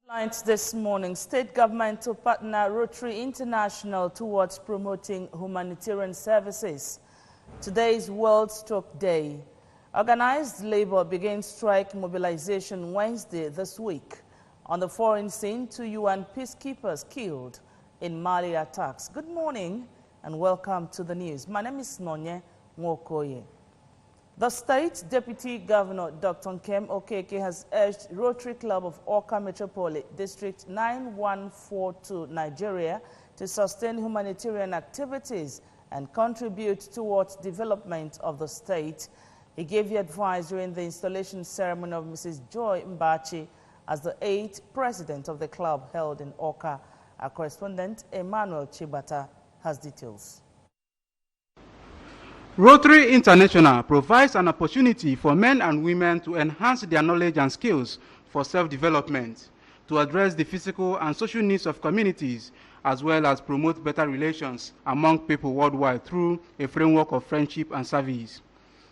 Headlines this morning: state government to partner Rotary International towards promoting humanitarian services. Today is World Stroke Day. Organized labor begins strike mobilization Wednesday this week. On the foreign scene, 2 UN peacekeepers killed in Mali attacks. Good morning and welcome to the news. My name is Nonye Nwokoye. The state deputy governor, Dr. Nkem Okeke, has urged Rotary Club of Awka Metropole, District 9142, Nigeria, to sustain humanitarian activities and contribute towards development of the state. He gave the advice during the installation ceremony of Mrs. Joy Mbachi as the 8th president of the club held in Awka. Our correspondent, Emmanuel Chibata, has details. Rotary International provides an opportunity for men and women to enhance their knowledge and skills for self-development, to address the physical and social needs of communities, as well as promote better relations among people worldwide through a framework of friendship and service.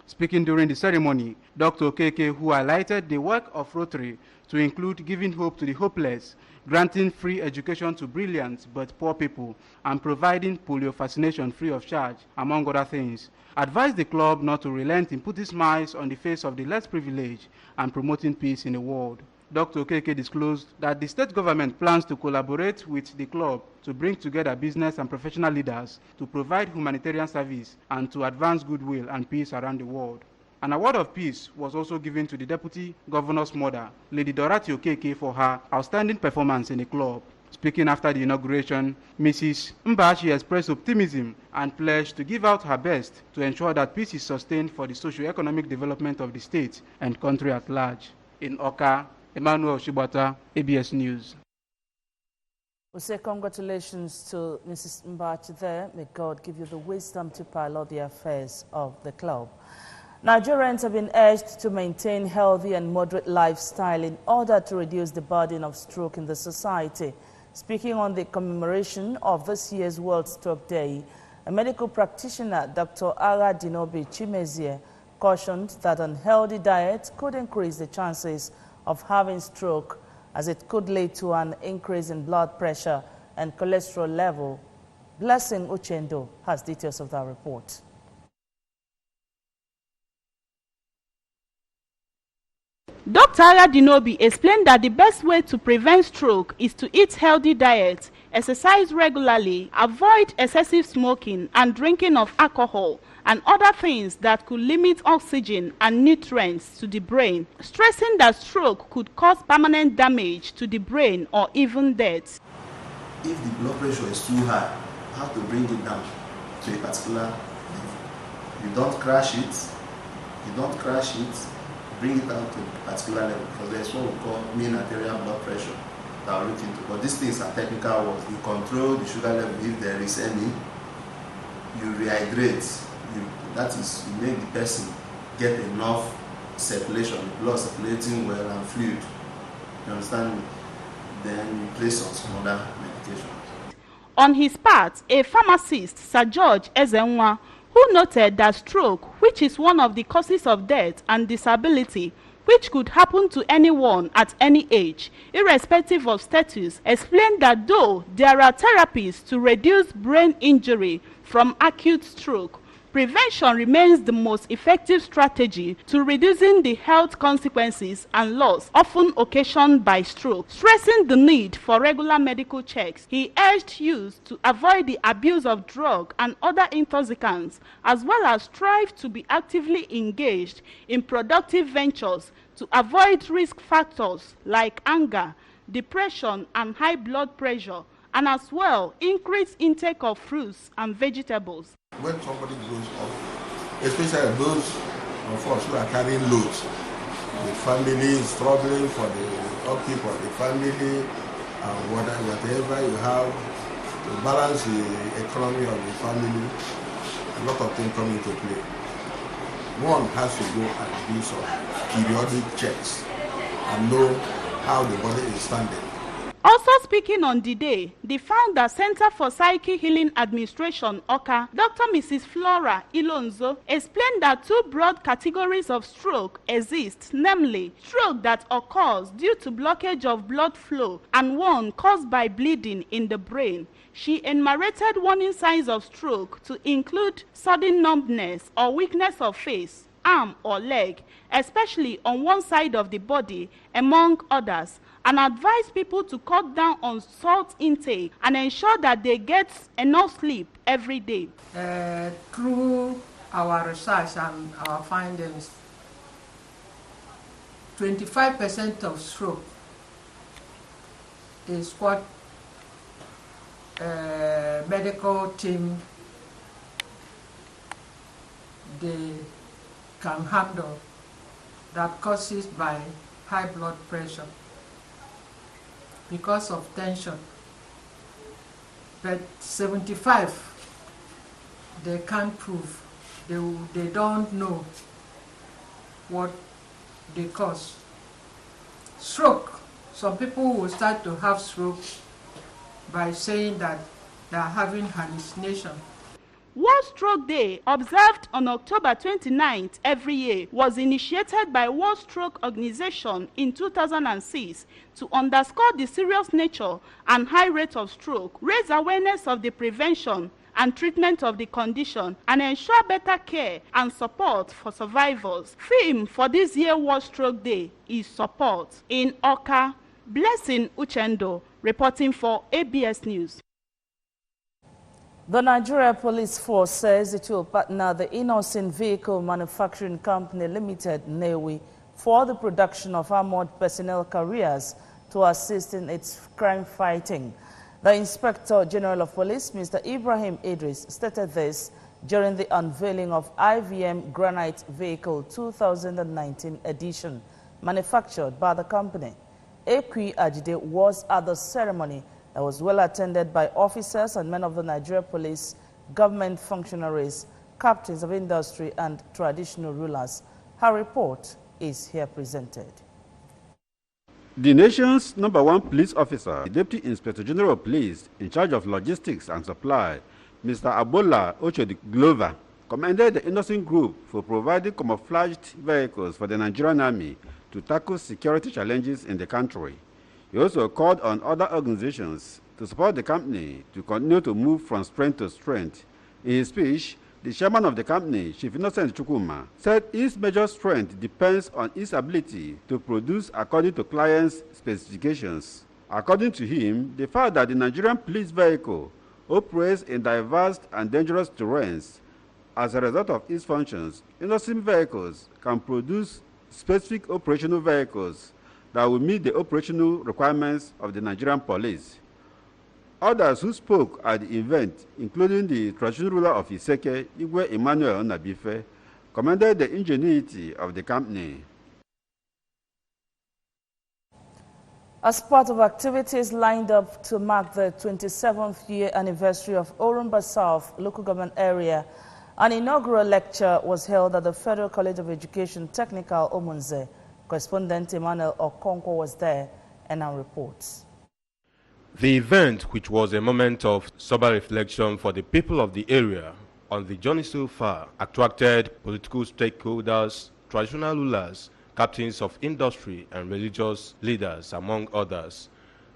Speaking during the ceremony, Dr. Okeke, who highlighted the work of Rotary to include giving hope to the hopeless, granting free education to brilliant but poor people, and providing polio vaccination free of charge, among other things, advised the club not to relent in putting smiles on the face of the less privileged and promoting peace in the world. Dr. Okeke disclosed that the state government plans to collaborate with the club to bring together business and professional leaders to provide humanitarian service and to advance goodwill and peace around the world. An award of peace was also given to the deputy governor's mother, Lady Dorothy Okeke, for her outstanding performance in the club. Speaking after the inauguration, Mrs. Mbachi expressed optimism and pledged to give out her best to ensure that peace is sustained for the socio-economic development of the state and country at large. In Awka, Emmanuel Chibata, ABS News. We say congratulations to Mrs. Mbachi there. May God give you the wisdom to pilot the affairs of the club. Nigerians have been urged to maintain healthy and moderate lifestyle in order to reduce the burden of stroke in the society. Speaking on the commemoration of this year's World Stroke Day, a medical practitioner, Dr. Aga Dinobi Chimezie, cautioned that unhealthy diet could increase the chances of having stroke, as it could lead to an increase in blood pressure and cholesterol level. Blessing Uchendo has details of that report. Dr. Aradinobi explained that the best way to prevent stroke is to eat healthy diet, exercise regularly, avoid excessive smoking and drinking of alcohol and other things that could limit oxygen and nutrients to the brain, stressing that stroke could cause permanent damage to the brain or even death. If the blood pressure is too high, you have to bring it down to a particular level. You don't crash it, bring it down to a particular level, because there's what we call mean arterial blood pressure that we're looking into. But these things are technical words. You control the sugar level if there is any. You rehydrate. That is, you make the person get enough circulation, the blood circulating well and fluid. You understand me? Then you place on some other medications. On his part, a pharmacist, Sir George Ezenwa, who noted that stroke, which is one of the causes of death and disability, which could happen to anyone at any age, irrespective of status, explained that though there are therapies to reduce brain injury from acute stroke, prevention remains the most effective strategy to reducing the health consequences and loss often occasioned by stroke. Stressing the need for regular medical checks, he urged youth to avoid the abuse of drugs and other intoxicants, as well as strive to be actively engaged in productive ventures to avoid risk factors like anger, depression, and high blood pressure, and as well increase intake of fruits and vegetables. When somebody grows up, especially those of us who are carrying loads, the family is struggling for the upkeep of the family, and whatever you have to balance the economy of the family, a lot of things come into play. One has to go and do some periodic checks and know how the body is standing. Also speaking on the day, the founder Center for Psychic Healing Administration, OCA, Dr. Mrs. Flora Ilonzo, explained that two broad categories of stroke exist, namely stroke that occurs due to blockage of blood flow and one caused by bleeding in the brain. She enumerated warning signs of stroke to include sudden numbness or weakness of face, arm or leg, especially on one side of the body, among others, and advised people to cut down on salt intake and ensure that they get enough sleep every day. Through our research and our findings, 25% of stroke is what medical team they can handle, that causes by high blood pressure because of tension. But 75 they can't prove. They don't know what they cause. Stroke, some people will start to have stroke by saying that they are having hallucination. World Stroke Day, observed on October 29th every year, was initiated by World Stroke Organization in 2006 to underscore the serious nature and high rate of stroke, raise awareness of the prevention and treatment of the condition, and ensure better care and support for survivors. Theme for this year's World Stroke Day is support. In Oka, Blessing Uchendo, reporting for ABS News. The Nigeria Police Force says it will partner the Innocent Vehicle Manufacturing Company Limited, NEWI, for the production of armored personnel carriers to assist in its crime fighting. The Inspector General of Police, Mr. Ibrahim Idris, stated this during the unveiling of IVM Granite Vehicle 2019 edition, manufactured by the company. Ekwi Ajide was at the ceremony that was well attended by officers and men of the Nigeria Police, government functionaries, captains of industry, and traditional rulers. Her report is here presented. The nation's #1 police officer, the Deputy Inspector General of Police in charge of logistics and supply, Mr. Abola Ochodi Glover, commended the Innocent Group for providing camouflaged vehicles for the Nigerian Army to tackle security challenges in the country. He also called on other organizations to support the company to continue to move from strength to strength. In his speech, the chairman of the company, Chief Innocent Chukwuma, said its major strength depends on its ability to produce according to clients' specifications. According to him, the fact that the Nigerian police vehicle operates in diverse and dangerous terrains, as a result of its functions, Innocent vehicles can produce specific operational vehicles that will meet the operational requirements of the Nigerian police. Others who spoke at the event, including the traditional ruler of Iseke, Igwe Emmanuel Onabife, commended the ingenuity of the company. As part of activities lined up to mark the 27th year anniversary of Orumba South local government area, an inaugural lecture was held at the Federal College of Education Technical Omunze. Correspondent Emmanuel Okonkwo was there and now reports. The event, which was a moment of sober reflection for the people of the area on the journey so far, attracted political stakeholders, traditional rulers, captains of industry and religious leaders, among others.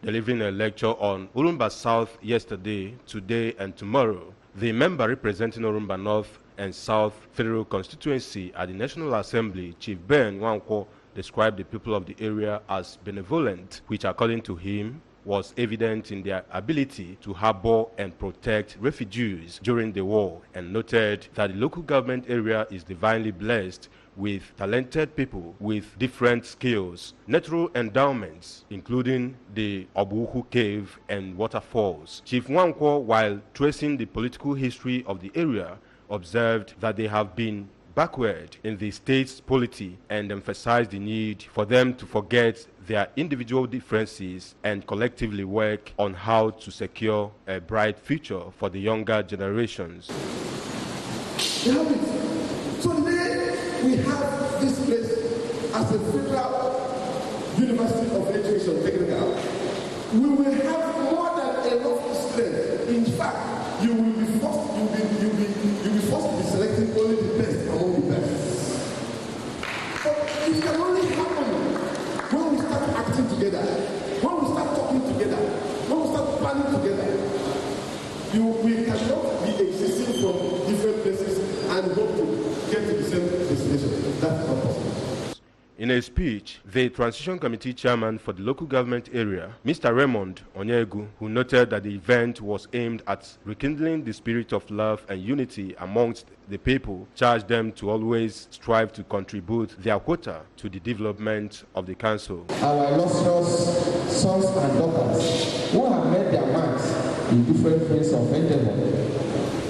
Delivering a lecture on Orumba South yesterday, today and tomorrow, the member representing Orumba North and South Federal Constituency at the National Assembly, Chief Ben Nwankwo, described the people of the area as benevolent, which according to him was evident in their ability to harbor and protect refugees during the war, and noted that the local government area is divinely blessed with talented people with different skills, natural endowments, including the Obuhu Cave and waterfalls. Chief Nwankwo, while tracing the political history of the area, observed that they have been backward in the state's polity and emphasized the need for them to forget their individual differences and collectively work on how to secure a bright future for the younger generations. So today we have this place as a federal university of education technical. we will have more than enough strength. In fact, you will be forced to be selecting only the best among the best. But it can only happen when we start acting together, when we start talking together, when we start planning together. We cannot be existing from different places and hope to get to the same destination. That's not possible. In a speech, the Transition Committee chairman for the local government area, Mr. Raymond Onyegu, who noted that the event was aimed at rekindling the spirit of love and unity amongst the people, charged them to always strive to contribute their quota to the development of the council. Our illustrious sons and daughters who have made their marks in different fields of endeavor.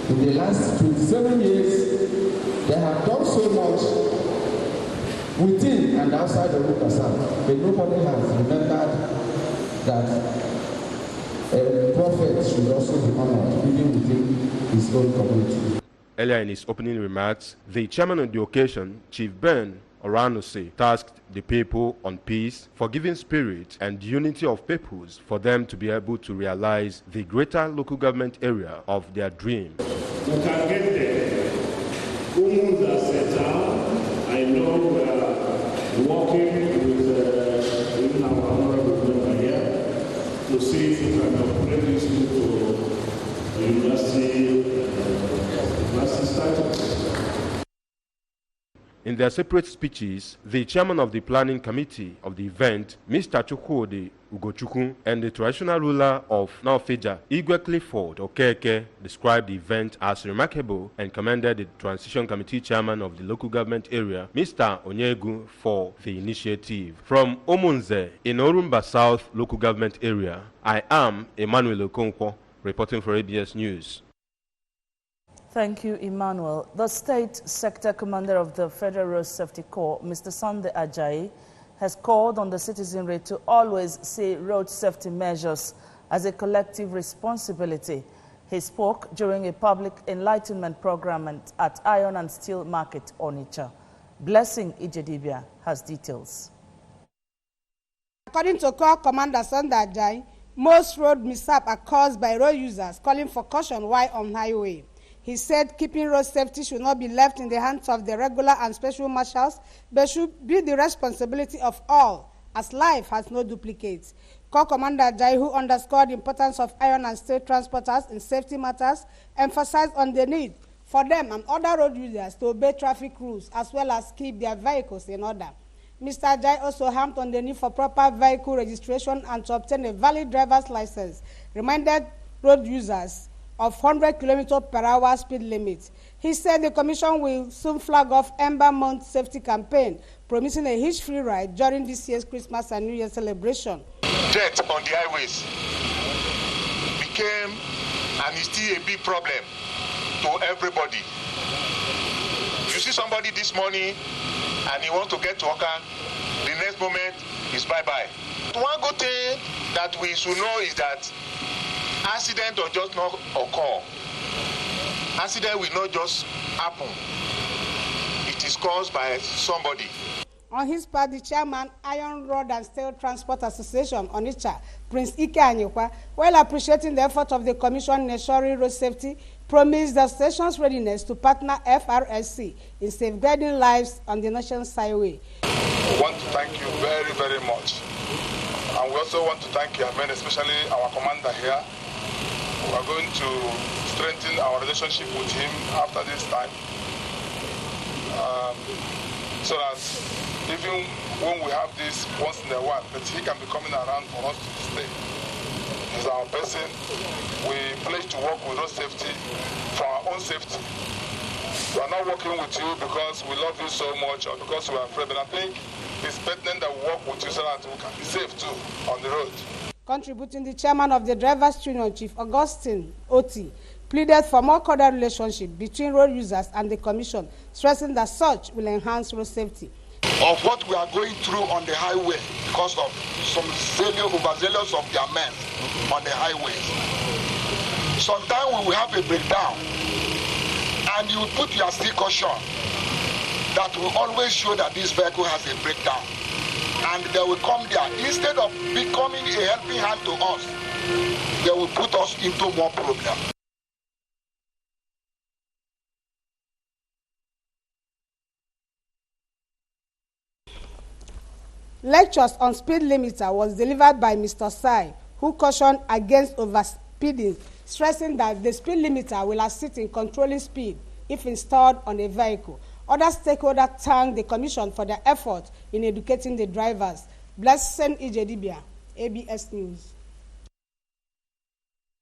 In the last 27 years, they have done so much within and outside the Rukasam, but nobody has remembered that a prophet should also be honored, even within his own community. Earlier in his opening remarks, the chairman of the occasion, Chief Ben Oranose, tasked the people on peace, forgiving spirit, and unity of peoples for them to be able to realize the greater local government area of their dream. We can get there. Homes are set out. I know we are working with even our honorable member here to see if we can upgrade this to university status. In their separate speeches, the chairman of the planning committee of the event, Mr. Chukwudi Ugochukwu, and the traditional ruler of Naofeja, Igwe Clifford Okeke, described the event as remarkable and commended the transition committee chairman of the local government area, Mr. Onyegu, for the initiative. From Omunze, in Orumba South local government area, I am Emmanuel Okonkwo, reporting for ABS News. Thank you, Emmanuel. The State Sector Commander of the Federal Road Safety Corps, Mr. Sunday Ajayi, has called on the citizenry to always see road safety measures as a collective responsibility. He spoke during a public enlightenment program at Iron and Steel Market, Onitsha. Blessing Ijedibia has details. According to Corps Commander Sunday Ajayi, most road mishaps are caused by road users calling for caution while on highway. He said keeping road safety should not be left in the hands of the regular and special marshals, but should be the responsibility of all, as life has no duplicates. Corps Commander Ajayi, who underscored the importance of iron and steel transporters in safety matters, emphasized on the need for them and other road users to obey traffic rules as well as keep their vehicles in order. Mr. Ajayi also harped on the need for proper vehicle registration and to obtain a valid driver's license, reminded road users of 100 km/h speed limit. He said the Commission will soon flag off Ember Month safety campaign, promising a hitch-free ride during this year's Christmas and New Year celebration. Death on the highways became and is still a big problem to everybody. You see somebody this morning and he wants to get to work, the next moment is bye-bye. One good thing that we should know is that accident will just not occur. Accident will not just happen. It is caused by somebody. On his part, the chairman, Iron Rod and Steel Transport Association, Onitsha, Prince Ike Anyekwa, while appreciating the effort of the Commission in ensuring road safety, promised the station's readiness to partner FRSC in safeguarding lives on the nation's highway. We want to thank you very, very much. And we also want to thank your men, especially our commander here. We are going to strengthen our relationship with him after this time, so that even when we have this once in a while, that he can be coming around for us to stay. He's our person. We pledge to work with road safety for our own safety. We are not working with you because we love you so much or because we are afraid, but I think it's pertinent that we work with you so that we can be safe too on the road. Contributing, the chairman of the Drivers' Union, Chief Augustine Oti, pleaded for more cordial relationship between road users and the Commission, stressing that such will enhance road safety. Of what we are going through on the highway because of some overzealous of their men on the highways. Sometimes we will have a breakdown and you will put your still caution that will always show that this vehicle has a breakdown. and they will come there. Instead of becoming a helping hand to us, they will put us into more problems. Lectures on speed limiter was delivered by Mr. Sai, who cautioned against overspeeding, stressing that the speed limiter will assist in controlling speed if installed on a vehicle. Other stakeholders thanked the Commission for their effort in educating the drivers. Blessing Ijedibia, ABS News.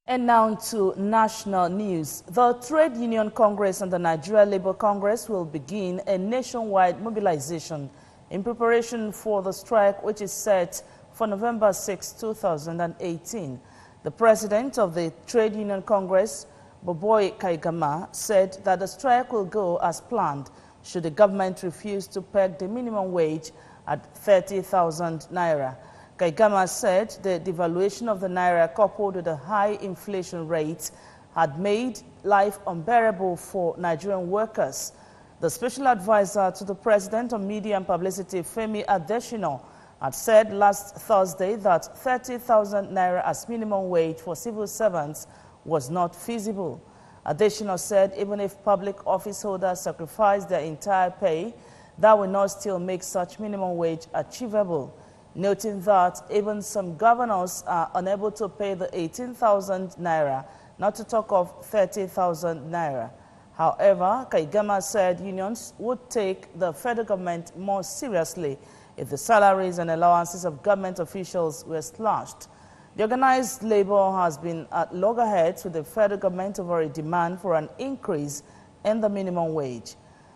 And now to national news. The Trade Union Congress and the Nigeria Labour Congress will begin a nationwide mobilization in preparation for the strike, which is set for November 6, 2018. The president of the Trade Union Congress, Boboy Kaigama, said that the strike will go as planned should the government refuse to peg the minimum wage at 30,000 naira. Kaigama said the devaluation of the naira coupled with a high inflation rate had made life unbearable for Nigerian workers. The special advisor to the president on media and publicity, Femi Adesina, had said last Thursday that 30,000 naira as minimum wage for civil servants was not feasible. Adesina said even if public office holders sacrifice their entire pay, that will not still make such minimum wage achievable, noting that even some governors are unable to pay the 18,000 naira, not to talk of 30,000 naira. However, Kaigama said unions would take the federal government more seriously if the salaries and allowances of government officials were slashed. The organized labor has been at loggerheads with the federal government over a demand for an increase in the minimum wage.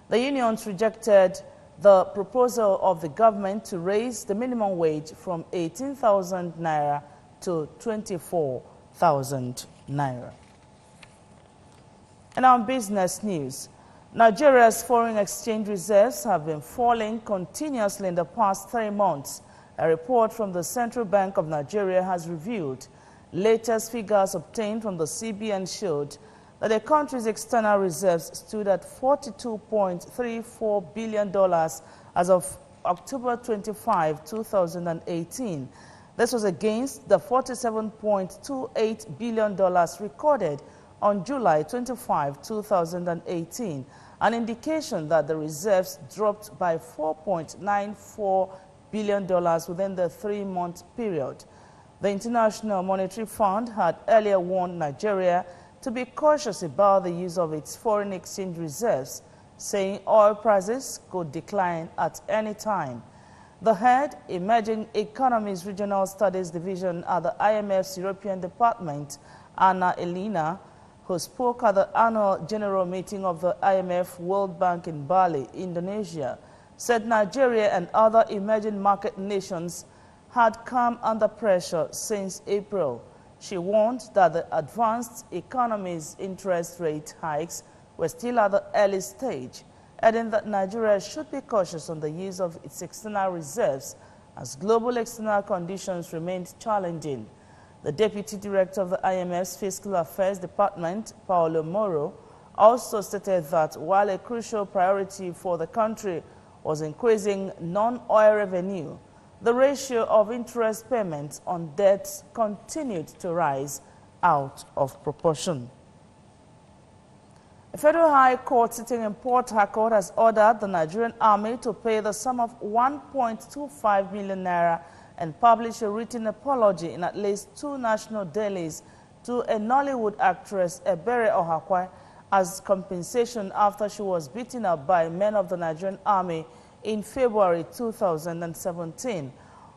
The unions rejected the proposal of the government to raise the minimum wage from 18,000 naira to 24,000 naira. And on business news, Nigeria's foreign exchange reserves have been falling continuously in the past 3 months. A report from the Central Bank of Nigeria has revealed. Latest figures obtained from the CBN showed that the country's external reserves stood at $42.34 billion as of October 25, 2018. This was against the $47.28 billion recorded on July 25, 2018, an indication that the reserves dropped by $4.94 billion within the 3-month period. The International Monetary Fund had earlier warned Nigeria to be cautious about the use of its foreign exchange reserves, saying oil prices could decline at any time. The head, Emerging Economies Regional Studies Division at the IMF's European Department, Anna Elena, who spoke at the annual general meeting of the IMF World Bank in Bali, Indonesia, said Nigeria and other emerging market nations had come under pressure since April. She warned that the advanced economy's interest rate hikes were still at the early stage, adding that Nigeria should be cautious on the use of its external reserves as global external conditions remained challenging. The Deputy Director of the IMF's Fiscal Affairs Department, Paolo Moro, also stated that while a crucial priority for the country was increasing non-oil revenue, the ratio of interest payments on debts continued to rise out of proportion. A federal high court sitting in Port Harcourt has ordered the Nigerian Army to pay the sum of 1.25 million naira and publish a written apology in at least 2 national dailies to a Nollywood actress, Ebere Ohakwe, as compensation after she was beaten up by men of the Nigerian Army in February 2017.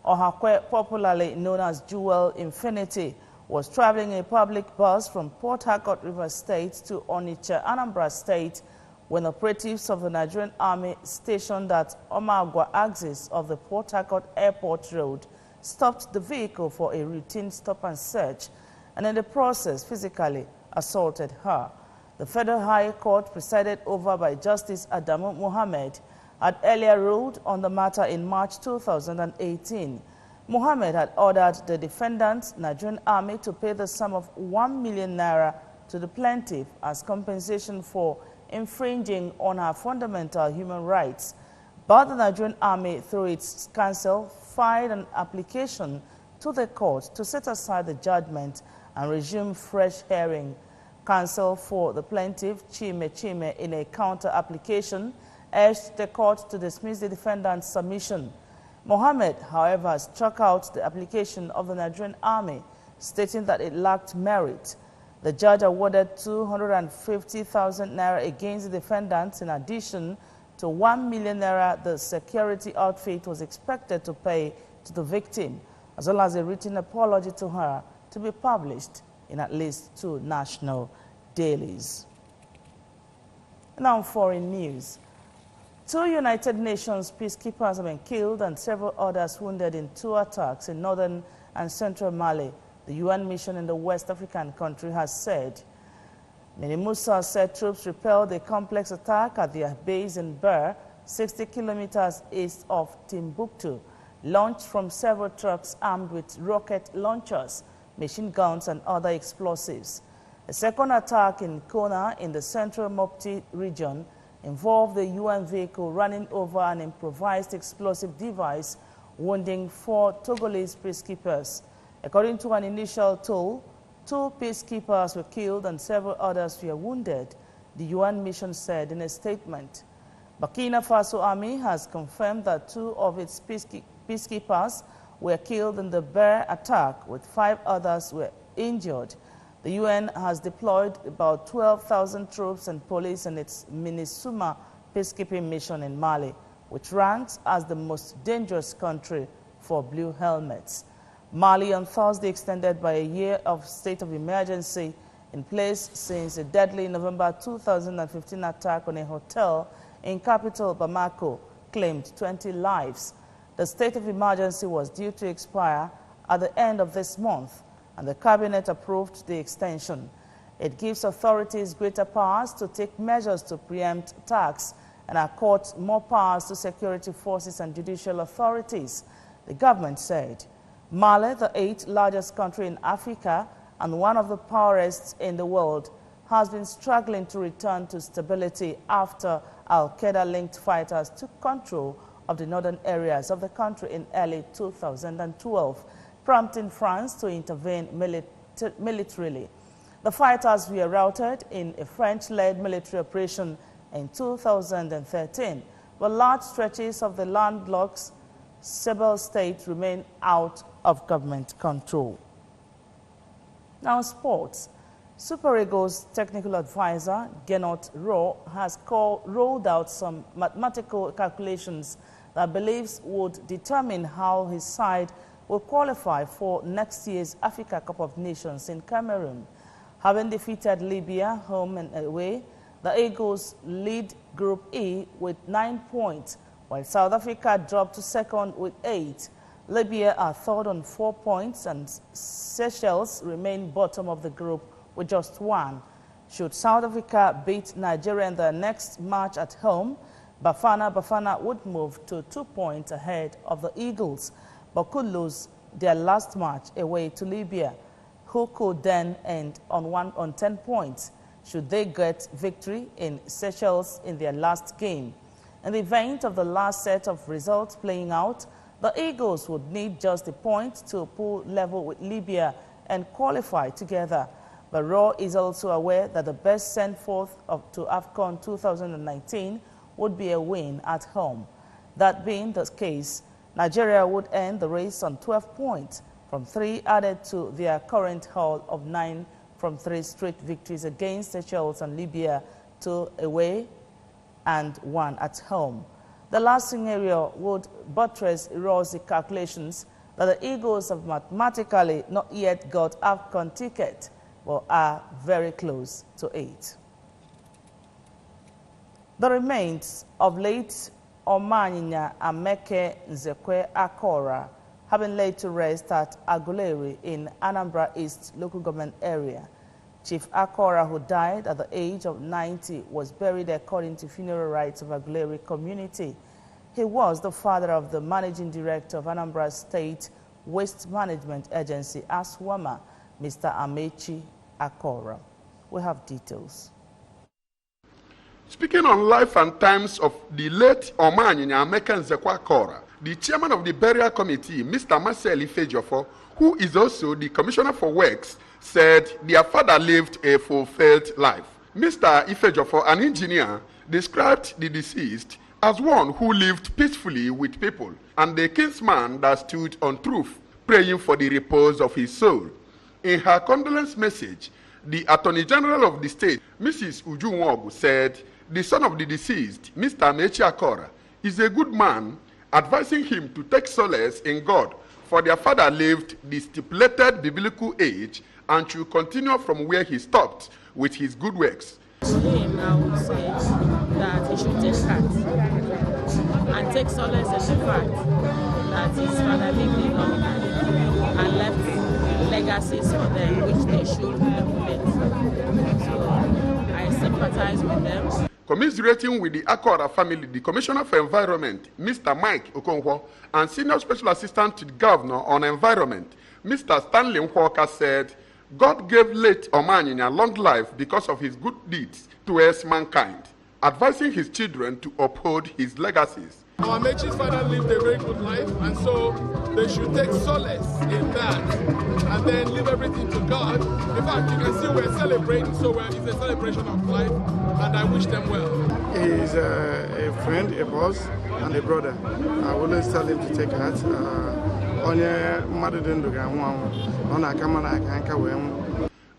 Ohakwe, popularly known as Jewel Infinity, was traveling in a public bus from Port Harcourt, River State to Onitsha, Anambra State, when operatives of the Nigerian Army stationed at Omagwa axis of the Port Harcourt Airport Road stopped the vehicle for a routine stop and search, and in the process physically assaulted her. The Federal High Court, presided over by Justice Adamu Mohammed, had earlier ruled on the matter in March 2018. Mohammed had ordered the defendant, Nigerian Army, to pay the sum of 1 million naira to the plaintiff as compensation for infringing on her fundamental human rights. But the Nigerian Army, through its council, filed an application to the court to set aside the judgment and resume fresh hearing. Counsel for the plaintiff, Chime, in a counter-application, urged the court to dismiss the defendant's submission. Mohammed, however, struck out the application of the Nigerian Army, stating that it lacked merit. The judge awarded 250,000 naira against the defendants in addition to 1 million naira the security outfit was expected to pay to the victim, as well as a written apology to her to be published in at least 2 national dailies. Now, foreign news. 2 United Nations peacekeepers have been killed and several others wounded in 2 attacks in northern and central Mali, the UN mission in the West African country has said. Minimusa said troops repelled a complex attack at their base in Ber, 60 kilometers east of Timbuktu, launched from several trucks armed with rocket launchers, machine guns, and other explosives. A second attack in Kona in the central Mopti region involved the UN vehicle running over an improvised explosive device, wounding 4 Togolese peacekeepers. According to an initial toll, 2 peacekeepers were killed and several others were wounded, the UN mission said in a statement. Burkina Faso Army has confirmed that 2 of its peacekeepers were killed in the Ber attack, with 5 others were injured. The UN has deployed about 12,000 troops and police in its Minisuma peacekeeping mission in Mali, which ranks as the most dangerous country for blue helmets. Mali on Thursday extended by a year of state of emergency in place since a deadly November 2015 attack on a hotel in capital Bamako claimed 20 lives. The state of emergency was due to expire at the end of this month, and the cabinet approved the extension. It gives authorities greater powers to take measures to preempt attacks and accords more powers to security forces and judicial authorities, the government said. Mali, the 8th largest country in Africa and one of the poorest in the world, has been struggling to return to stability after Al-Qaeda-linked fighters took control of the northern areas of the country in early 2012, prompting France to intervene militarily. The fighters were routed in a French-led military operation in 2013, but large stretches of the landlocked Sahel state remain out of government control. Now, sports. Super Eagles technical advisor Gernot Rohr has rolled out some mathematical calculations that believes would determine how his side will qualify for next year's Africa Cup of Nations in Cameroon. Having defeated Libya home and away, the Eagles lead Group E with 9 points, while South Africa dropped to second with 8. Libya are third on 4 points, and Seychelles remain bottom of the group with just 1. Should South Africa beat Nigeria in their next match at home, Bafana would move to 2 points ahead of the Eagles, but could lose their last match away to Libya, who could then end on 10 points should they get victory in Seychelles in their last game. In the event of the last set of results playing out, the Eagles would need just a point to pull level with Libya and qualify together. But Rohr is also aware that the best send forth to AFCON 2019 would be a win at home. That being the case, Nigeria would end the race on 12 points, from 3 added to their current haul of 9 from 3 straight victories against Seychelles and Libya, 2 away and 1 at home. The last scenario would buttress Rohr's calculations that the Eagles have mathematically not yet got AFCON ticket, but are very close to 8. The remains of late Omaninya Ameke Nzekwe Akora have been laid to rest at Aguleri in Anambra East local government area. Chief Akora, who died at the age of 90, was buried according to funeral rites of Aguleri community. He was the father of the managing director of Anambra State Waste Management Agency, ASWAMA, Mr. Amechi Akora. We have details. Speaking on life and times of the late Omanyanya Ameka Nzekwa Akora, the chairman of the burial committee, Mr. Marcel Ifejofo, who is also the commissioner for works, said their father lived a fulfilled life. Mr. Ifejofo, an engineer, described the deceased as one who lived peacefully with people and a kinsman that stood on truth, praying for the repose of his soul. In her condolence message, the Attorney General of the state, Mrs. Uju Nwogu, said the son of the deceased, Mr. Amechi Akora, is a good man, advising him to take solace in God, for their father lived the stipulated biblical age and should continue from where he stopped with his good works. To him, I would say that he should take heart and take solace in the fact that his father lived a long time and left legacies for them which they should emulate. So I sympathize with them. Commiserating with the Akora family, the Commissioner for Environment, Mr. Mike Okonkwo, and Senior Special Assistant to the Governor on Environment, Mr. Stanley Walker, said, God gave late Omanyanya long life because of his good deeds towards mankind, advising his children to uphold his legacies. Our Mechi's father lived a very good life, and so they should take solace in that and then leave everything to God. In fact, you can see we're celebrating, so it's a celebration of life, and I wish them well. He is a friend, a boss, and a brother. I always tell him to take heart.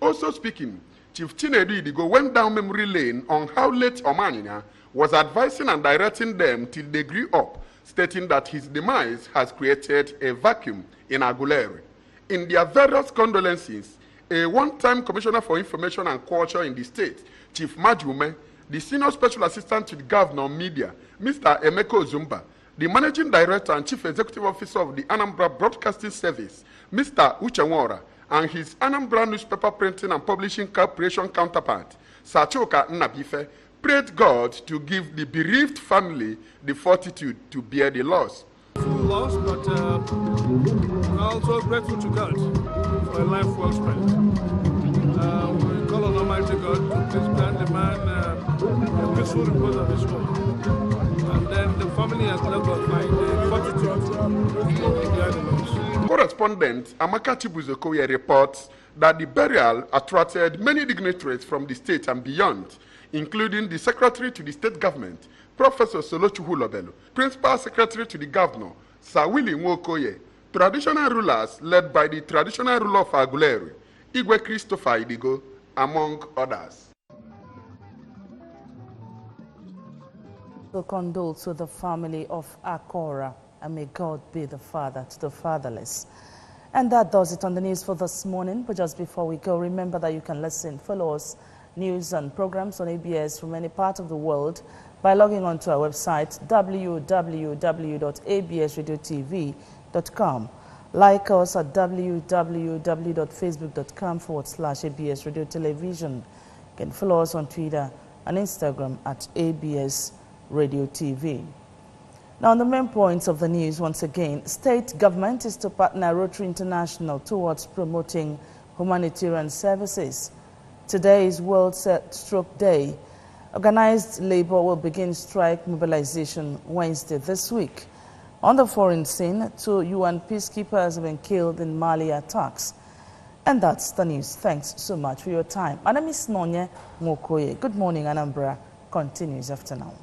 Also speaking, Chief Chinedu Idigo went down memory lane on how late Omanyanya was advising and directing them till they grew up, stating that his demise has created a vacuum in Aguleri. In their various condolences, a one-time Commissioner for Information and Culture in the state, Chief Majume, the Senior Special Assistant to the Governor on Media, Mr. Emeko Zumba, the Managing Director and Chief Executive Officer of the Anambra Broadcasting Service, Mr. Uchenwora, and his Anambra Newspaper Printing and Publishing Corporation counterpart, Sachoka Nnabife, prayed God to give the bereaved family the fortitude to bear the loss. Loss, but we're also grateful to God for a life well spent. We call on Almighty God to please grant the man a peaceful repose of his soul. And then the family has left us by the fortitude to bear the loss. Correspondent Amaka Chibuzokoye reports that the burial attracted many dignitaries from the state and beyond, including the Secretary to the State Government, Professor Solochukwu Lobelu, Principal Secretary to the Governor, Sir Willie Nwokoye, traditional rulers led by the traditional ruler of Aguleri, Igwe Christopher Idigo, among others. To condole to the family of Akora, and may God be the father to the fatherless. And that does it on the news for this morning. But just before we go, remember that you can listen, follow us, news and programs on ABS from any part of the world by logging on to our website www.absradiotv.com. Like us at www.facebook.com/ABS Radio Television. You can follow us on Twitter and Instagram at ABS Radio TV. Now, on the main points of the news, once again, state government is to partner Rotary International towards promoting humanitarian services. Today is World Stroke Day. Organized labor will begin strike mobilization Wednesday this week. On the foreign scene, 2 UN peacekeepers have been killed in Mali attacks. And that's the news. Thanks so much for your time. My name is Nonye Mokoye. Good morning, Anambra. Continues after now.